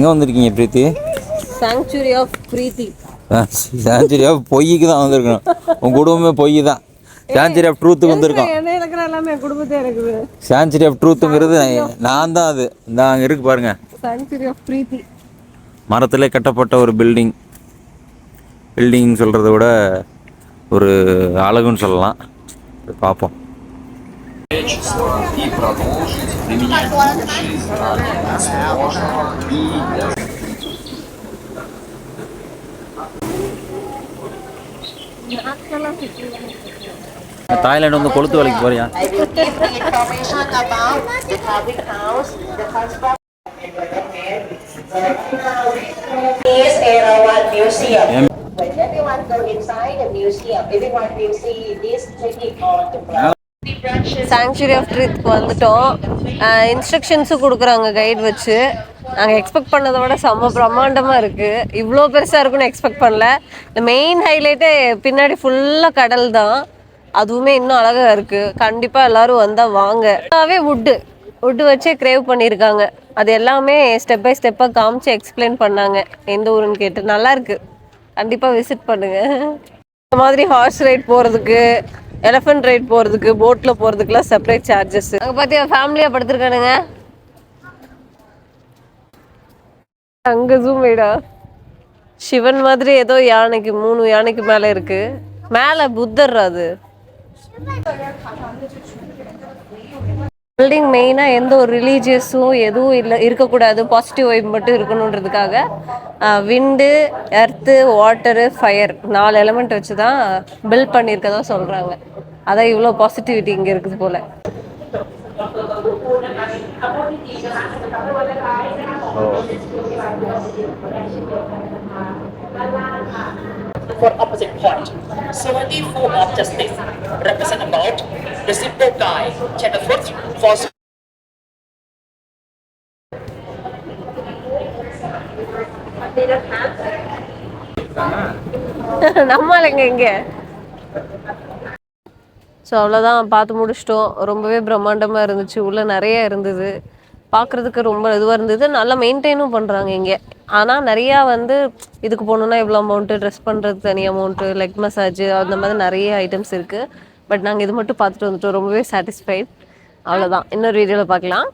எங்கே வந்திருக்கீங்க Preethi? Sanctuary of Preethi. Sanctuary of பொய்க்கு தான் வந்திருக்கணும். உங்கள் குடும்பமே பொய் தான். சாங்சுரி ஆஃப் ட்ரூத்துக்கு வந்திருக்கோம். எல்லாமே குடும்பத்தே இருக்குது. சாங்சுரி ஆஃப் ட்ரூத்துங்கிறது நான் தான். அது இந்த அங்கே இருக்கு பாருங்க. சாங்சுரி ஆஃப் பிரீத்தி. மரத்தில் கட்டப்பட்ட ஒரு பில்டிங். பில்டிங் சொல்கிறத விட ஒரு அழகுன்னு சொல்லலாம். பார்ப்போம். தாய்லாந்து வந்து கொளுத்து வேலைக்கு போறியா? சாங்சுரி ஆஃப் ட்ரூத்துக்கு வந்துட்டோம். இன்ஸ்ட்ரக்ஷன்ஸும் கொடுக்குறாங்க கைட் வச்சு. நாங்கள் எக்ஸ்பெக்ட் பண்ணதை விட செம்ம பிரம்மாண்டமாக இருக்குது. இவ்வளோ பெருசாக இருக்குன்னு எக்ஸ்பெக்ட் பண்ணல. இந்த மெயின் ஹைலைட்டே பின்னாடி ஃபுல்லாக கடல் தான். அதுவுமே இன்னும் அழகாக இருக்குது. கண்டிப்பாக எல்லோரும் வந்தால் வாங்க. எல்லாமே வுட்டு வச்சே கிரேவ் பண்ணியிருக்காங்க. அது எல்லாமே ஸ்டெப் பை ஸ்டெப்பாக காமிச்சு எக்ஸ்பிளைன் பண்ணாங்க. எந்த ஊருன்னு கேட்டு நல்லாயிருக்கு. கண்டிப்பாக விசிட் பண்ணுங்கள். இந்த மாதிரி ஹார்ஸ் ரைட் போகிறதுக்கு, எலஃபண்ட் ரைட் போகிறதுக்கு, போட்டில் போகிறதுக்குலாம் செப்பரேட் சார்ஜஸ். அங்கே பார்த்தியா ஃபேமிலியாக படுத்துருக்கானுங்க. அங்கே ஜூம் வைடா. சிவன் மாதிரி ஏதோ யானைக்கு 3 யானைக்கு மேலே இருக்கு. மேலே புத்தர். அது பில்டிங் மெயினாக எந்த ஒரு ரிலீஜியஸும் எதுவும் இல்லை, இருக்கக்கூடாது, பாசிட்டிவ் வைப் மட்டும் இருக்கணுன்றதுக்காக விண்டு, எர்த்து, வாட்டரு, ஃபயர் 4 எலமெண்ட் வச்சு தான் பில்ட் பண்ணியிருக்கதா சொல்கிறாங்க. அதான் இவ்வளோ பாசிட்டிவிட்டி இங்கே இருக்குது போல். For opposite point, 74 of justice represent about the simple guy. Check the foot for. நம்மளுங்க இங்கே. ஸோ அவ்வளோதான், பார்த்து முடிச்சிட்டோம். ரொம்பவே பிரம்மாண்டமாக இருந்துச்சு. உள்ளே நிறைய இருந்தது, பார்க்குறதுக்கு ரொம்ப இதுவாக இருந்தது. நல்லா மெயின்டைனும் பண்ணுறாங்க இங்கே. ஆனால் நிறையா வந்து இதுக்கு போகணுன்னா இவ்வளோ அமௌண்ட்டு, ட்ரெஸ் பண்ணுறது தனி அமௌண்ட்டு, லெக் மசாஜ், அந்த மாதிரி நிறைய ஐட்டம்ஸ் இருக்குது. பட் நாங்கள் இது மட்டும் பார்த்துட்டு வந்துட்டோம். ரொம்பவே சாட்டிஸ்ஃபைட். அவ்வளோதான், இன்னொரு வீடியோவில் பார்க்கலாம்.